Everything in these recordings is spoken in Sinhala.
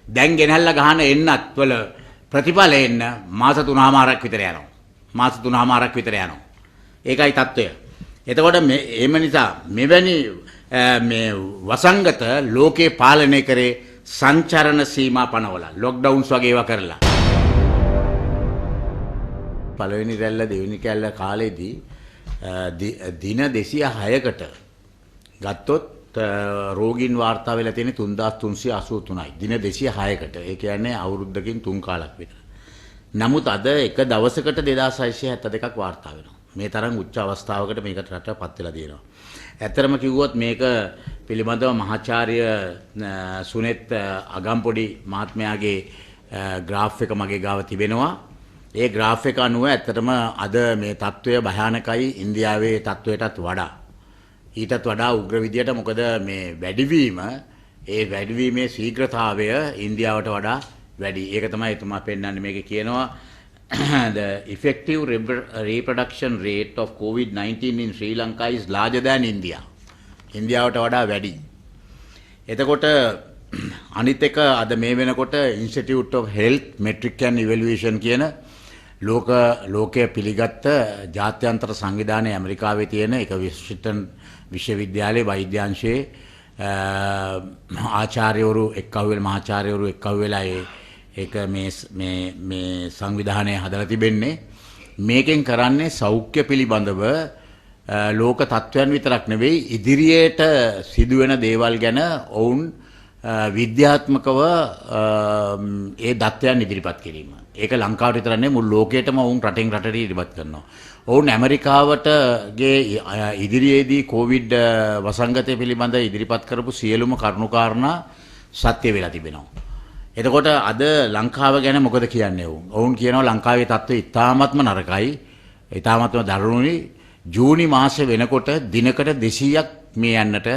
දැන් ගෙනල්ලා ගහන එන්නත් වල ප්‍රතිඵල එන්න මාස 3මාරක් විතර යනවා. මාස 3මාරක් විතර යනවා. ඒකයි தত্ত্বය. එතකොට මේ නිසා මෙවැනි මේ වසංගත ලෝකේ පාලනය කරේ සංචරණ සීමා පනවලා ලොක්ඩවුන්ස් වගේ ඒවා කරලා. පළවෙනි රැල්ල දෙවෙනි කැල්ල කාලේදී දින 206කට ගත්තොත් රෝගීන් වාර්තා වෙලා තියෙන 3383යි. දින 206කට. ඒ කියන්නේ අවුරුද්දකින් 3 කාලක් විතර. නමුත් අද එක දවසකට 2672ක් වාර්තා වෙනවා. මේ තරම් උච්ච අවස්ථාවකට මේකට රටපත් වෙලා තියෙනවා. ඇත්තරම කිව්වොත් මේක පිළිබඳව මහාචාර්ය සුනෙත් අගම්පොඩි මහත්මයාගේ ග්‍රාෆ් එක මගේ ගාව තිබෙනවා. ඒ ග්‍රාෆ් එක අනුව ඇත්තටම අද මේ තත්ත්වය භයානකයි ඉන්දියාවේ තත්ත්වයටත් වඩා. ඊටත් වඩා උග්‍ර විදියට මොකද මේ වැඩිවීම ඒ වැඩිවීමේ ශීඝ්‍රතාවය ඉන්දියාවට වඩා වැඩි. ඒක තමයි එතුමා පෙන්නන්නේ මේකේ කියනවා the effective reproduction rate of COVID-19 in Sri Lanka is larger than India. ඉන්දියාවට වඩා වැඩි. එතකොට අනිත් එක අද මේ වෙනකොට Institute of Health Metric and Evaluation කියන ලෝකයේ පිළිගත්ත ජාත්‍යන්තර සංවිධානයේ ඇමරිකාවේ තියෙන එක විශ්වවිද්‍යාලයේ වෛද්‍යාංශයේ ආචාර්යවරු මහාචාර්යවරු එක්කව වෙලා ඒක මේ සංවිධානය හදලා තිබෙන්නේ මේකෙන් කරන්නේ සෞඛ්‍ය පිළිබඳව ලෝක තත්ත්වයන් විතරක් නෙවෙයි ඉදිරියට සිදුවෙන දේවල් ගැන ඔවුන් විද්‍යාත්මකව ඒ දත්තයන් ඉදිරිපත් කිරීම. ඒක ලංකාවට විතර නෙවෙයි මුළු ලෝකයටම ඔවුන් රටෙන් රටට ඉදිරිපත් කරනවා. ඔවුන් ඇමරිකාවටගේ ඉදිරියේදී කොවිඩ් වසංගතය පිළිබඳ ඉදිරිපත් කරපු සියලුම කරුණුකාරණා සත්‍ය වෙලා තිබෙනවා. එතකොට අද ලංකාව ගැන මොකද කියන්නේ ඔවුන්? ඔවුන් කියනවා ලංකාවේ තත්ත්වය ඉතාමත්ම නරකයි. ඉතාමත්ම දරුණුයි. ජූනි මාසේ වෙනකොට දිනකට 200ක්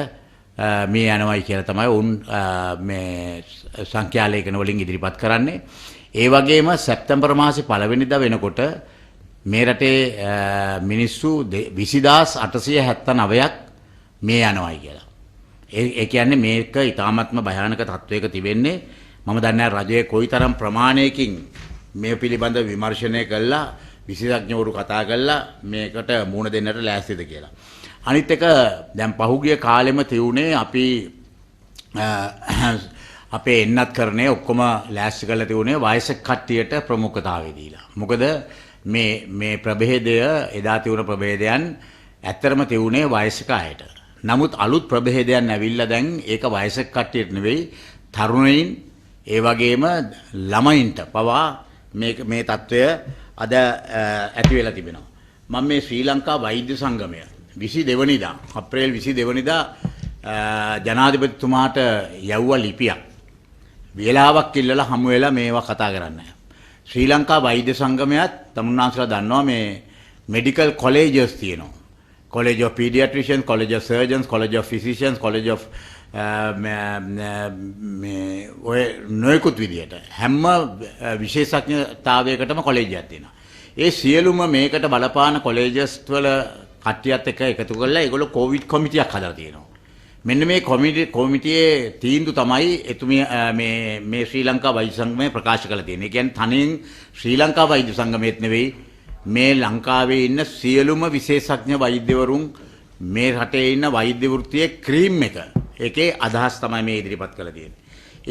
මේ යනවායි කියලා තමයි ඔවුන් මේ සංඛ්‍යා ලේඛන වලින් ඉදිරිපත් කරන්නේ. ඒ වගේම සැප්තැම්බර් මාසේ පළවෙනිදා වෙනකොට මේ රටේ මිනිස්සු 20879ක් මේ යනවායි කියලා. ඒ කියන්නේ මේක ඉතාමත්ම භයානක තත්වයක තිබෙන්නේ. මම දන්නේ රජයේ කොයිතරම් ප්‍රමාණයකින් මේ පිළිබඳ විමර්ශනය කළා විශේෂඥවරු කතා කළා මේකට මුහුණ දෙන්නට ලෑස්තිද කියලා. අනිත් එක දැන් පහුගිය කාලෙම තියුනේ අපි අපේ එන්නත් කරන්නේ ඔක්කොම ලෑස්ති කරලා තියුනේ වයසක කට්ටියට ප්‍රමුඛතාවය දීලා. මොකද මේ ප්‍රභේදය එදා තියුණ ප්‍රභේදයන් ඇත්තරම තියුනේ වයසක අයට. නමුත් අලුත් ප්‍රභේදයන් ඇවිල්ලා දැන් ඒක වයසක කට්ටියට නෙවෙයි තරුණයින් ඒ වගේම ළමයින්ට පවා මේ තත්ත්වය අද ඇති වෙලා තිබෙනවා. මම මේ ශ්‍රී ලංකා වෛද්‍ය සංගමය 22 වෙනිදා අප්‍රේල් 22 වෙනිදා ජනාධිපතිතුමාට යවුවා ලිපියක්. වේලාවක් ඉල්ලලා හමු වෙලා මේවා කතා කරන්න. ශ්‍රී ලංකා වෛද්‍ය සංගමයත් තමුන්නාන්සලා දන්නවා මේ මෙඩිකල් කොලෙජස් තියෙනවා. College of Pediatricians, College of Surgeons, College of Physicians, College of ඔය නොයෙකුත් විදියට හැම විශේෂඥතාවයකටම කොලෙජයක් තියෙනවා. ඒ සියලුම මේකට බලපාන කොලෙජස් වල කට්ටියත් එක්ක එකතු කරලා ඒගොල්ලෝ කොවිඩ් කොමිටියක් හදලා තියෙනවා. මෙන්න මේ කොමිටියේ තීන්දුව තමයි එතුමිය මේ ශ්‍රී ලංකා වෛද්‍ය සංගමය ප්‍රකාශ කරලා තියෙන්නේ. ඒ කියන්නේ තනියෙන් ශ්‍රී ලංකා වෛද්‍ය සංගමයේත් නෙවෙයි මේ ලංකාවේ ඉන්න සියලුම විශේෂඥ වෛද්‍යවරුන් මේ රටේ ඉන්න වෛද්‍ය වෘත්තියේ ක්‍රීම් එක ඒකේ අදහස් තමයි මේ ඉදිරිපත් කරලා තියෙන්නේ.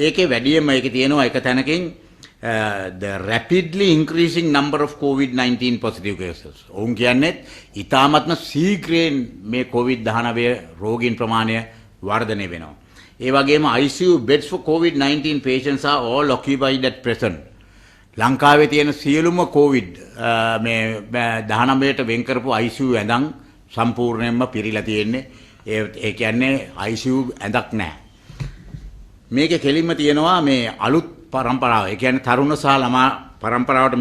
ඒකේ වැඩියෙන්ම ඒකේ තියෙනවා එක තැනකින් the rapidly increasing number of COVID-19 positive cases. ඔවුන් කියන්නේ ඊ타මත්ම ශීඝ්‍රයෙන් මේ COVID-19 රෝගීන් ප්‍රමාණය වර්ධනය වෙනවා. ඒ වගේම ICU beds for COVID-19 patients are all occupied at present. ලංකාවේ තියෙන සියලුම COVID මේ 19ට වෙන් කරපු ICU ඇඳන් සම්පූර්ණයෙන්ම පිරීලා තියෙන්නේ. ඒ කියන්නේ ICU ඇඳක් නැහැ. මේකේ කෙලින්ම තියෙනවා මේ අලුත් පරම්පරාව. ඒ කියන්නේ තරුණ සහ ළමා පරම්පරාවට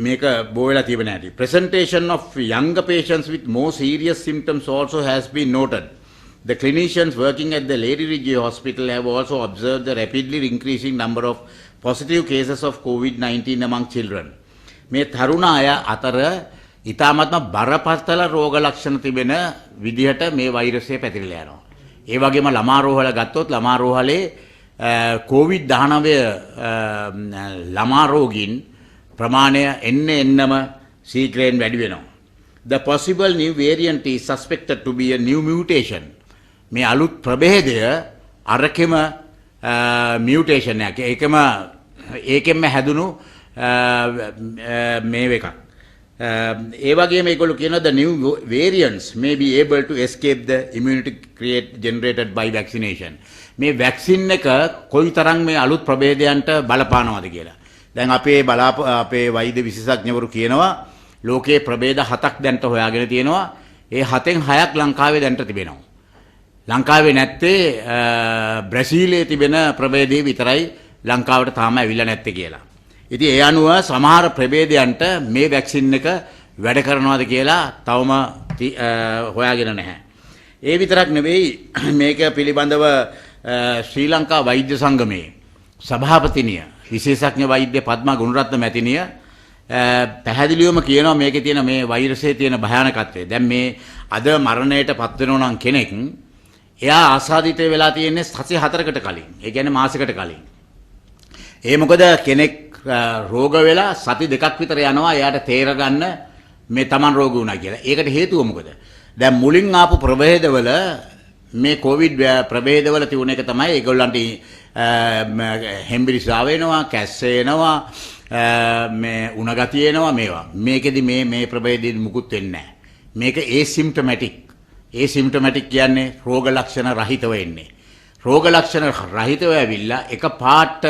මේක බෝ වෙලා තිබෙන හැටි. Presentation of younger patients with more serious symptoms also has been noted. The clinicians working at the Lady Ridge Hospital have also observed the rapidly increasing number of positive cases of COVID-19 among children. මේ තරුණ අය අතර ඊ타මත්ම බරපතල රෝග ලක්ෂණ තිබෙන විදිහට මේ වෛරසය පැතිරලා යනවා. ඒ වගේම ළමා රෝහල ගත්තොත් ළමා රෝහලේ COVID-19 ළමා රෝගීන් ප්‍රමාණය එන්නම ශීඝ්‍රයෙන් වැඩි වෙනවා. The possible new variant is suspected to be a new mutation. මේ අලුත් ප්‍රභේදය අරකෙම මියුටේෂන් එකක්. ඒකෙම හැදුණු මේ එකක්. ඒ වගේම ඒගොල්ලෝ කියනවා the new variants may be able to escape the immunity generated by vaccination. මේ වැක්සින් එක කොයිතරම් මේ අලුත් ප්‍රභේදයන්ට බලපානවද කියලා. දැන් අපේ වෛද්‍ය විශේෂඥවරු කියනවා ලෝකයේ ප්‍රභේද 7ක් දැන්ට හොයාගෙන තියෙනවා. ඒ 7න් 6ක් ලංකාවේ දැන්ට තිබෙනවා. ලංකාවේ නැත්තේ බ්‍රසීලයේ තිබෙන ප්‍රභේදය විතරයි ලංකාවට තාම ඇවිල්ලා නැත්තේ කියලා. ඉතින් ඒ අනුව සමහර ප්‍රභේදයන්ට මේ වැක්සින් එක වැඩ කරනවද කියලා තවම හොයාගෙන නැහැ. ඒ විතරක් නෙවෙයි මේක පිළිබඳව ශ්‍රී ලංකා වෛද්‍ය සංගමයේ සභාපතිනිය විශේෂඥ වෛද්‍ය පද්මා ගුණරත්න මැතිණිය පැහැදිලිවම කියනවා මේකේ තියෙන මේ වෛරසයේ තියෙන භයානකත්වය. දැන් මේ අද මරණයට පත් වෙනවා නම් කෙනෙක් එයා ආසාදිත වෙලා තියෙන්නේ සති 4කට කලින්. ඒ කියන්නේ මාසයකට කලින්. ඒ මොකද කෙනෙක් රෝග වෙලා සති 2ක් විතර යනවා එයාට තේරගන්න මේ Taman රෝගී වුණා කියලා. ඒකට හේතුව මොකද? දැන් මුලින් ආපු ප්‍රභේදවල මේ කොවිඩ් ප්‍රභේදවල තිබුණ එක තමයි ඒගොල්ලන්ට හෙම්බිරිසාව වෙනවා, කැස්ස එනවා, මේ උණ ගතිය එනවා මේවා. මේකෙදි මේ ප්‍රභේදෙදි මුකුත් වෙන්නේ නැහැ. මේක ඒසිම්ප්ටොමැටික්. ඒසිම්ප්ටොමැටික් කියන්නේ රෝග ලක්ෂණ රහිතව එන්නේ. රෝග ලක්ෂණ රහිතව ඇවිල්ලා එක පාට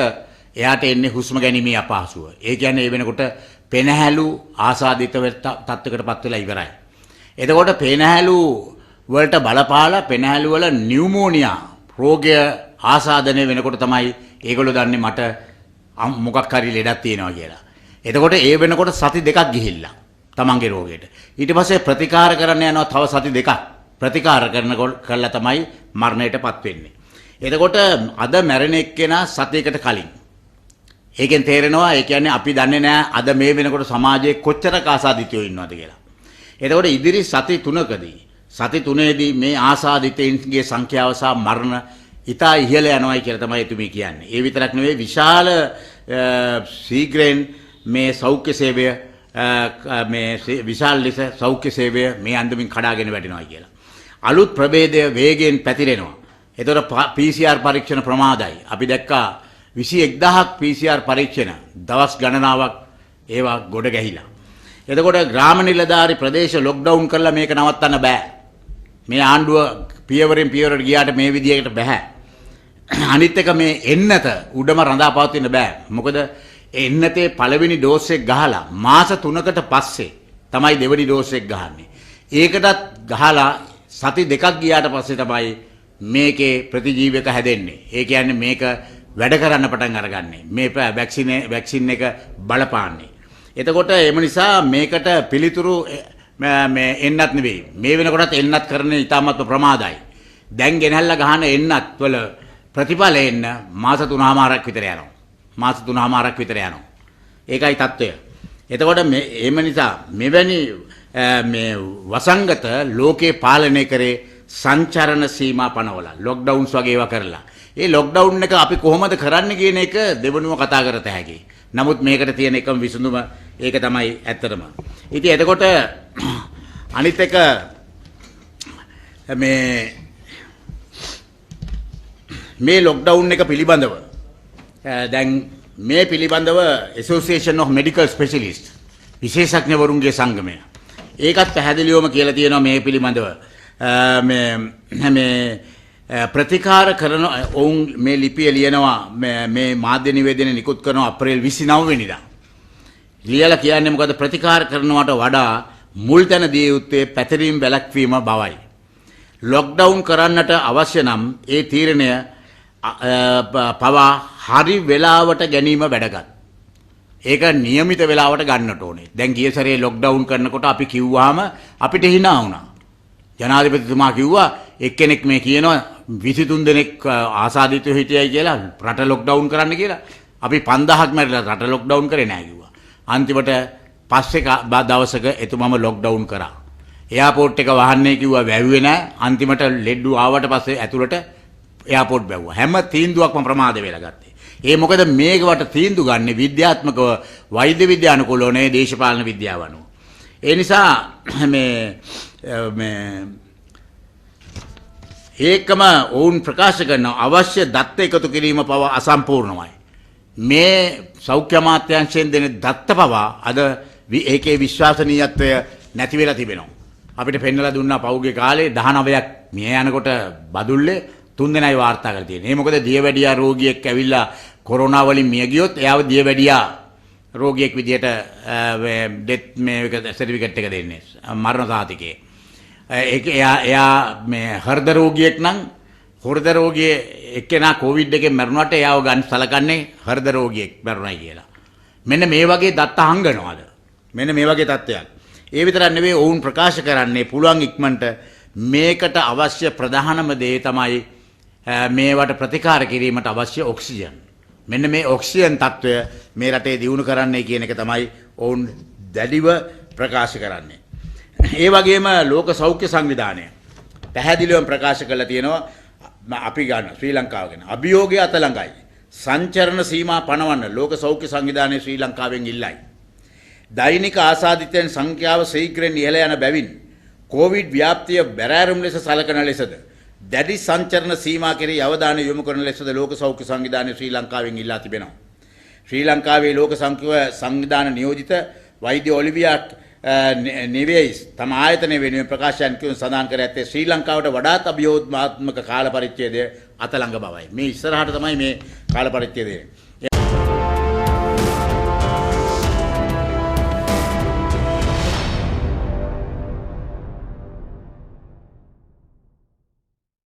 එයාට එන්නේ හුස්ම ගැනීමේ අපහසුව. ඒ කියන්නේ ඒ වෙනකොට පෙනහැලු ආසාදිත තත්ත්වයකටපත් වෙලා ඉවරයි. එතකොට පෙනහැලු වලට බලපාලා පෙනහැලු වල නියුමෝනියා රෝගය ආසාදනය වෙනකොට තමයි ඒගොල්ලෝ දන්නේ මට මොකක් හරි ලෙඩක් තියෙනවා කියලා. එතකොට ඒ වෙනකොට සති 2ක් ගිහිල්ලා තමන්ගේ රෝගයට. ඊට පස්සේ ප්‍රතිකාර කරන්න යනවා තව සති 2ක්. ප්‍රතිකාර කරලා තමයි මරණයටපත් වෙන්නේ. එතකොට අද මැරෙන එක්කෙනා සතියකට කලින්. ඒකෙන් තේරෙනවා ඒ කියන්නේ අපි දන්නේ නැහැ අද මේ වෙනකොට සමාජයේ කොච්චර ආසාදිතයෝ ඉන්නවද කියලා. එතකොට ඉදිරි සති 3කදී සති 3ේදී මේ ආසාදිතයින්ගේ සංඛ්‍යාව සහ මරණ ඉතා ඉහළ යනවායි කියලා තමයි එතුමී කියන්නේ. ඒ විතරක් නෙවෙයි විශාල ශීඝ්‍රයෙන් මේ සෞඛ්‍ය සේවය මේ විශාල ලෙස සෞඛ්‍ය සේවය මේ අන්දමින් කඩාගෙන වැටෙනවා කියලා. අලුත් ප්‍රභේදය වේගයෙන් පැතිරෙනවා. එතකොට PCR පරීක්ෂණ ප්‍රමාදයි. අපි දැක්කා 21000ක් PCR පරීක්ෂණ දවස් ගණනාවක් ඒවා ගොඩ ගැහිලා. එතකොට ග්‍රාම නිලධාරි ප්‍රදේශ ලොක්ඩවුන් කරලා මේක නවත්තන්න බෑ. මේ ආණ්ඩුව පියවරෙන් පියවරට ගියාට මේ විදිහකට බෑ. අනිත් එක මේ එන්නත උඩම රඳා පවතින්න බෑ. මොකද එන්නතේ පළවෙනි ඩෝස් එක ගහලා මාස 3කට පස්සේ තමයි දෙවෙනි ඩෝස් එක ගහන්නේ. ඒකටත් ගහලා සති 2ක් ගියාට පස්සේ තමයි මේකේ ප්‍රතිජීවක හැදෙන්නේ. ඒ කියන්නේ මේක වැඩ කරන්න පටන් අරගන්නේ. මේ වැක්සින් එක බලපාන්නේ. එතකොට එම නිසා මේකට පිළිතුරු මේ එන්නත් නෙවෙයි. මේ වෙනකොටත් එන්නත් කරන්නේ ඉතාමත් ප්‍රමාදයි. දැන් ගෙනහැල්ලා ගහන එන්නත් වල ප්‍රතිඵල එන්න මාස 3මාරක් විතර යනවා. මාස 3මාරක් විතර යනවා. ඒකයි தত্ত্বය. එතකොට එම නිසා මෙවැනි මේ වසංගත ලෝකේ පාලනය කරේ සංචරණ සීමා පනවලා ලොක්ඩවුන්ස් වගේ ඒවා කරලා. ඒ ලොක්ඩවුන් එක අපි කොහොමද කරන්නේ කියන එක දෙවෙනුම කතා කරත හැකියි. නමුත් මේකට තියෙන එකම විසඳුම ඒක තමයි ඇත්තටම. ඉතින් එතකොට අනිත් එක මේ ලොක්ඩවුන් එක පිළිබඳව දැන් මේ පිළිබඳව Association of Medical Specialists විශේෂඥවරුන්ගේ සංගමය ඒකත් පැහැදිලිවම කියලා තියෙනවා මේ පිළිබඳව මේ ප්‍රතිකාර කරන ඔවුන් මේ ලිපිය ලියනවා මේ මාධ්‍ය නිවේදනය නිකුත් කරනවා අප්‍රේල් 29 වෙනිදා. ලියලා කියන්නේ මොකද ප්‍රතිකාර කරනවට වඩා මුල් තැන දිය යුත්තේ පැතිරීම වැළැක්වීම බවයි. ලොක්ඩවුන් කරන්නට අවශ්‍ය නම් ඒ තීරණය පවා හරි වෙලාවට ගැනීම වැදගත්. ඒක નિયમિત වෙලාවට ගන්නට ඕනේ. දැන් ගිය සැරේ ලොක්ඩවුන් කරනකොට අපි කිව්වාම අපිට hina වුණා. ජනාධිපතිතුමා කිව්වා එක්කෙනෙක් මේ කියනවා 23 දෙනෙක් ආසාදිතව හිටියයි කියලා රට ලොක්ඩවුන් කරන්න කියලා. අපි 5000ක් මැරිලා රට ලොක්ඩවුන් කරේ නැහැ කිව්වා. අන්තිමට පස්සේ දවසක එතුමම ලොක්ඩවුන් කරා. එයාපෝට් එක වහන්නේ කිව්වා වැව්වේ නැහැ. අන්තිමට ලෙඩ්ඩු ආවට පස්සේ ඇතුළට එයාපෝට් බැව්වා. හැම තීන්දුවක්ම ප්‍රමාද වෙලා ගත්තේ. ඒ මොකද මේකට තීන්දුව ගන්න විද්‍යාත්මකව වෛද්‍ය විද්‍යානුකූලව නේ දේශපාලන විද්‍යාව අනුව. ඒ නිසා මේ ඒකම ඔවුන් ප්‍රකාශ කරන අවශ්‍ය දත්ත එකතු කිරීම පවා අසම්පූර්ණමයි. මේ සෞඛ්‍ය අමාත්‍යාංශයෙන් දෙන දත්ත පවා අද ඒකේ විශ්වාසනීයත්වය නැති වෙලා තිබෙනවා. අපිට පෙන්නලා දුන්නා පෞගේ කාලේ 19ක් මිය යනකොට බදුල්ලේ 3 දෙනයි වාර්තා කරලා තියෙනවා. ඒ මොකද දියවැඩියා රෝගියෙක් ඇවිල්ලා කොරෝනා වලින් මිය ගියොත් එයාව දියවැඩියා රෝගියෙක් විදියට ඩෙත් මේ සර්ටිෆිකේට් එක දෙන්නේ මරණ සාතිකේ. ඒක එයා මේ හෘද රෝගියෙක් නම් හෘද රෝගියේ එක්කෙනා කොවිඩ් එකෙන් මැරුණාට එයාව ගන්න සලකන්නේ හෘද රෝගියෙක් මැරුණයි කියලා. මෙන්න මේ වගේ දත්ත හංගනවාද? මෙන්න මේ වගේ තත්ත්වයක්. ඒ විතරක් නෙවෙයි ඔවුන් ප්‍රකාශ කරන්නේ පුළුවන් ඉක්මනට මේකට අවශ්‍ය ප්‍රධානම දේ තමයි මේවට ප්‍රතිකාර කිරීමට අවශ්‍ය ඔක්සිජන්. මෙන්න මේ ඔක්සිජන් තත්ත්වය මේ රටේ දියුණු කරන්නයි කියන එක තමයි ඔවුන් දැඩිව ප්‍රකාශ කරන්නේ. ඒ වගේම ලෝක සෞඛ්‍ය සංවිධානය පැහැදිලිවම ප්‍රකාශ කරලා තියෙනවා අපි ගන්න ශ්‍රී ලංකාව ගැන අභියෝගය අත ළඟයි. සංචරණ සීමා පනවන්න ලෝක සෞඛ්‍ය සංවිධානය ශ්‍රී ලංකාවෙන් ඉල්ලයි. දෛනික ආසාදිතයන් සංඛ්‍යාව ශීඝ්‍රයෙන් ඉහළ යන බැවින් කොවිඩ් ව්‍යාප්තිය බැරෑරුම් ලෙස සලකන ලෙසද දැඩි සංචරණ සීමා කෙරෙහි අවධානය යොමු කරන ලෙසද ලෝක සෞඛ්‍ය සංවිධානය ශ්‍රී ලංකාවෙන් ඉල්ලා තිබෙනවා. ශ්‍රී ලංකාවේ ලෝක සෞඛ්‍ය සංවිධාන නියෝජිත වෛද්‍ය ඔලිවියා නෙවෙයිස් තම ආයතනය වෙනුවෙන් ප්‍රකාශයන් කියුන් සඳහන් කර ඇත්තේ ශ්‍රී ලංකාවට වඩාත් අභියෝගාත්මක කාල පරිච්ඡේදය අත ළඟ බවයි. මේ ඉස්සරහට තමයි මේ කාල පරිච්ඡේදය.